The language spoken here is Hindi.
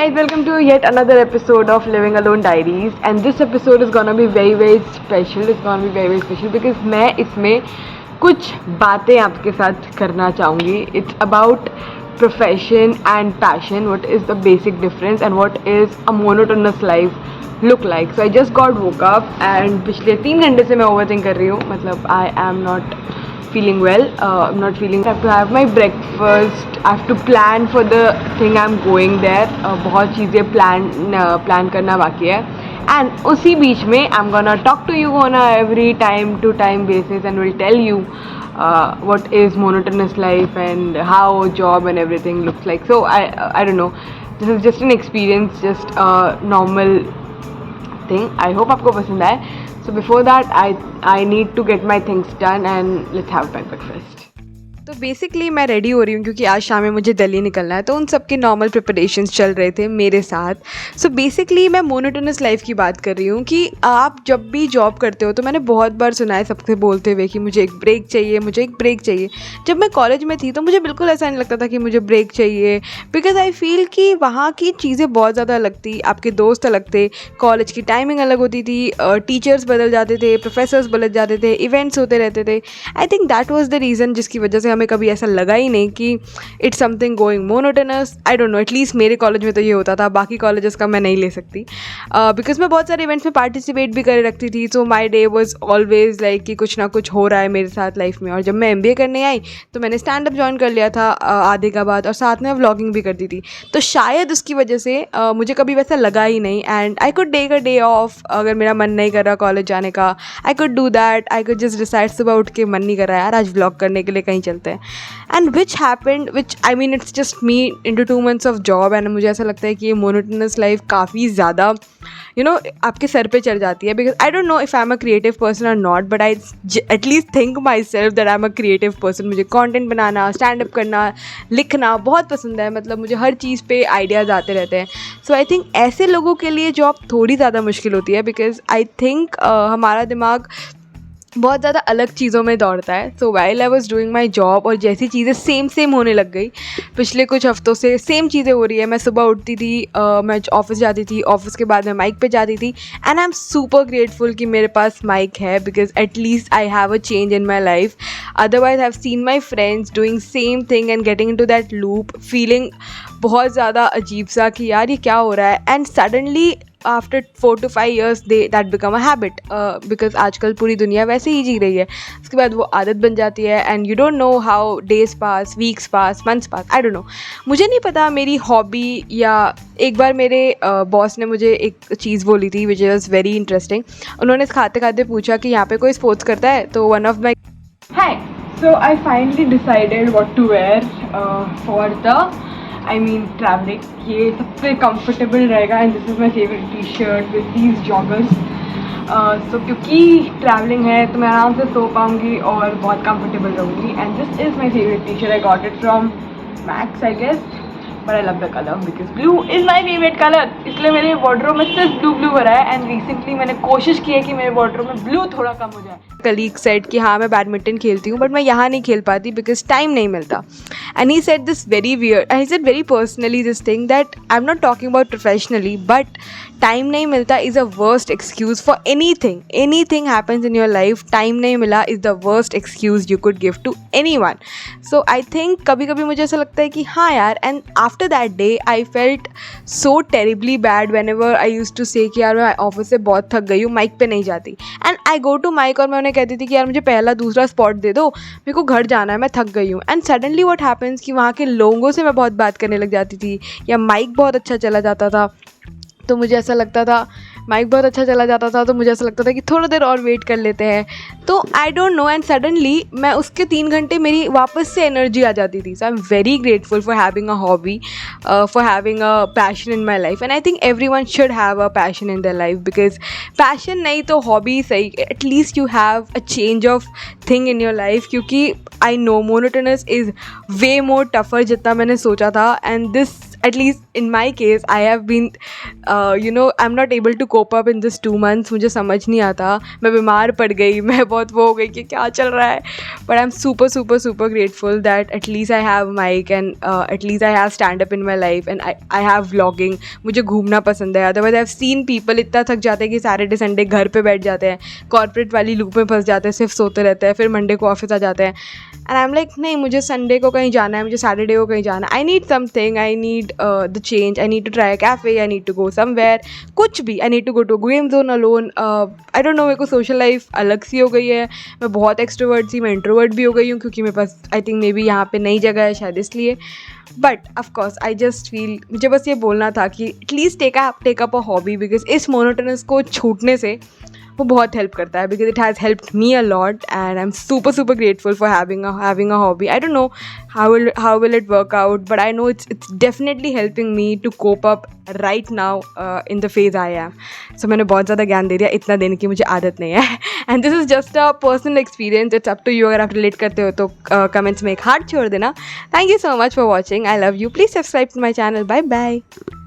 guys, welcome to yet another episode of Living Alone Diaries, and this episode is gonna be very special. It's gonna be very special because मैं इसमें कुछ बातें आपके साथ करना चाहूँगी. It's about profession and passion. What is the basic difference and what is a monotonous life look like? So I just got woke up and पिछले 3 घंटे से मैं overthink कर रही हूँ. मतलब I am not feeling well. I'm not feeling. I have to have my breakfast. I have to plan for the thing I'm going there. बहुत चीज़ें plan करना बाकी है. And उसी बीच में I'm gonna talk to you on a every time to time basis and will tell you what is monotonous life and how job and everything looks like. So I don't know. This is just an experience, just a normal thing. I hope आपको पसंद आए. So before that, I need to get my things done and let's have breakfast. तो बेसिकली मैं रेडी हो रही हूँ क्योंकि आज शाम में मुझे दिल्ली निकलना है, तो उन सब के नॉर्मल प्रिपरेशंस चल रहे थे मेरे साथ. सो बेसिकली मैं मोनोटोनस लाइफ की बात कर रही हूँ कि आप जब भी जॉब करते हो, तो मैंने बहुत बार सुना है सबसे बोलते हुए कि मुझे एक ब्रेक चाहिए, मुझे एक ब्रेक चाहिए. जब मैं कॉलेज में थी तो मुझे बिल्कुल ऐसा नहीं लगता था कि मुझे ब्रेक चाहिए, बिकॉज आई फील कि वहाँ की चीज़ें बहुत ज़्यादा अलग थी, आपके दोस्त अलग थे, कॉलेज की टाइमिंग अलग होती थी, टीचर्स बदल जाते थे, प्रोफेसर्स बदल जाते थे, इवेंट्स होते रहते थे. I think that was the reason जिसकी वजह से हमें कभी ऐसा लगा ही नहीं कि it's something going monotonous. I don't no, at least मेरे कॉलेज में तो ये होता था, बाकी कॉलेजेस का मैं नहीं ले सकती बिकॉज मैं बहुत सारे इवेंट्स में पार्टिसिपेट भी करे रखती थी. So my day was always like कि कुछ ना कुछ हो रहा है मेरे साथ लाइफ में. और जब मैं MBA करने आई तो मैंने स्टैंड अप ज्वाइन कर लिया था आधे का बाद, और साथ में व्लॉगिंग भी करती थी. तो शायद उसकी वजह से मुझे कभी वैसा लगा ही नहीं. And I could take a day off. अगर मेरा मन नहीं कर रहा कॉलेज जाने का, I could do that. I could just decide सुबह उठ के मन नहीं कर रहा यार आज व्लॉग करने के लिए कहीं चलते हैं. And which happened, which I mean it's just me into 2 months of job. And मुझे ऐसा लगता है कि ये मोनोटोनस लाइफ काफ़ी ज़्यादा आपके सर पे चढ़ जाती है. Because I don't know if I am a creative person और not, but I at least think myself that I am a creative person. मुझे कॉन्टेंट बनाना, स्टैंड अप करना, लिखना बहुत पसंद है. मतलब मुझे हर चीज़ पे आइडियाज़ आते रहते हैं. सो आई थिंक ऐसे लोगों के लिए जॉब थोड़ी ज़्यादा मुश्किल होती है, बिकॉज आई थिंक हमारा दिमाग बहुत ज़्यादा अलग चीज़ों में दौड़ता है. So while I was doing my job और जैसी चीज़ें सेम होने लग गई, पिछले कुछ हफ्तों से सेम चीज़ें हो रही है. मैं सुबह उठती थी, मैं ऑफिस जाती थी, ऑफिस के बाद मैं माइक पे जाती थी. And I am super grateful कि मेरे पास माइक है, because at least I have a change in my life. Otherwise I have seen my friends doing same thing and getting into that loop, feeling बहुत ज़्यादा अजीब सा कि यार ये क्या हो रहा है. And suddenly after 4 to 5 years that become a habit, because आजकल पूरी दुनिया वैसे ही जी रही है. उसके बाद वो आदत बन जाती है. And you don't know how days pass, weeks pass, months pass. I don't no, मुझे नहीं पता मेरी हॉबी. या एक बार मेरे बॉस ने मुझे एक चीज़ बोली थी विच वॉज वेरी इंटरेस्टिंग. उन्होंने खाते खाते पूछा कि यहाँ पे कोई स्पोर्ट्स करता है. तो one of my hi, so I finally decided what to wear for the travelling. ये सबसे कंफर्टेबल रहेगा. And this is my favourite t-shirt with these joggers. So क्योंकि ट्रैवलिंग है तो मैं आराम से सो पाऊँगी और बहुत कंफर्टेबल रहूँगी. And this is my favourite t-shirt. I got it from Max I guess, but I love the colour because blue is my favourite colour. इसलिए मेरे वार्डरोब में सिर्फ ब्लू भरा है. एंड रिसेंटली मैंने कोशिश की है कि मेरे वार्डरोब में ब्लू थोड़ा कम हो जाए. कलीग सेड कि हाँ मैं बैडमिंटन खेलती हूँ, बट मैं यहाँ नहीं खेल पाती बिकॉज टाइम नहीं मिलता. And he said this very weird, and he said very personally this thing that I am not talking about professionally, but time नहीं मिलता is a worst excuse for anything happens in your life. Time नहीं मिला is the worst excuse you could give to anyone. So I think कभी कभी मुझे ऐसा लगता है कि हाँ यार. And after that day I felt so terribly bad whenever I use to say कि यार मैं ऑफिस से बहुत थक गई हूँ, माइक पे नहीं जाती. And I go to Mike और मैं उन्हें कहती थी कि यार मुझे पहला दूसरा स्पॉट दे दो, मेरे को घर जाना है, मैं थक गई हूँ. एंड सडनली व्हाट हैपेंस कि वहाँ के लोगों से मैं बहुत बात करने लग जाती थी, या माइक बहुत अच्छा चला जाता था. तो मुझे ऐसा लगता था तो मुझे ऐसा लगता था कि थोड़ा देर और वेट कर लेते हैं. तो आई डोंट नो. एंड सडनली मैं उसके 3 घंटे मेरी वापस से एनर्जी आ जाती थी. So I am very grateful for having a hobby, for having a passion in my life. And I think every one should have a passion in their life, because passion नहीं तो हॉबी सही, at least you have a change of thing in your life. क्योंकि I know monotonous is way more tougher जितना मैंने सोचा था. And this at least in my case I have been I'm not able to cope up in this 2 months. मुझे समझ नहीं आता, मैं बीमार पड़ गई, मैं बहुत वो हो गई कि क्या चल रहा है. But I'm super grateful that at least I have mic and at least I have stand up in my life and I have vlogging. मुझे घूमना पसंद है. Otherwise I've seen people इतना थक जाते हैं कि Saturday Sunday घर पे बैठ जाते हैं, कॉर्पोरेट वाली लूप में फंस जाते हैं, सिर्फ सोते रहते हैं, फिर मंडे को ऑफिस आ जाते हैं. एंड आई एम लाइक नहीं, मुझे संडे को कहीं जाना है, मुझे सैटरडे को कहीं जाना है. I need something, I need the change, I need to try a cafe, I need to go somewhere, कुछ भी. I need to go to game zone alone. I don't know, मेरे को सोशल लाइफ अलग सी हो गई है. मैं बहुत एक्सट्रोवर्ट थी, मैं इंट्रोवर्ट भी हो गई हूँ क्योंकि मेरे पास आई थिंक मे बी यहाँ पे नई जगह है शायद इसलिए. But of course I just feel, मुझे बस ये बोलना था कि at least take up a hobby, because इस मोनोटोनस को छूटने से वो बहुत हेल्प करता है. Because it has helped me a lot and I am super grateful for having a hobby. I don't know how will it work out, but I know it's definitely helping me to cope up right now in the phase I am. So मैंने बहुत ज़्यादा ज्ञान दे दिया, इतना देने की मुझे आदत नहीं है. And this is just a personal experience. It's up to you. अगर आप relate करते हो तो comments में एक heart छोड़ देना. Thank you so much for watching. I love you. Please subscribe to my channel. Bye bye.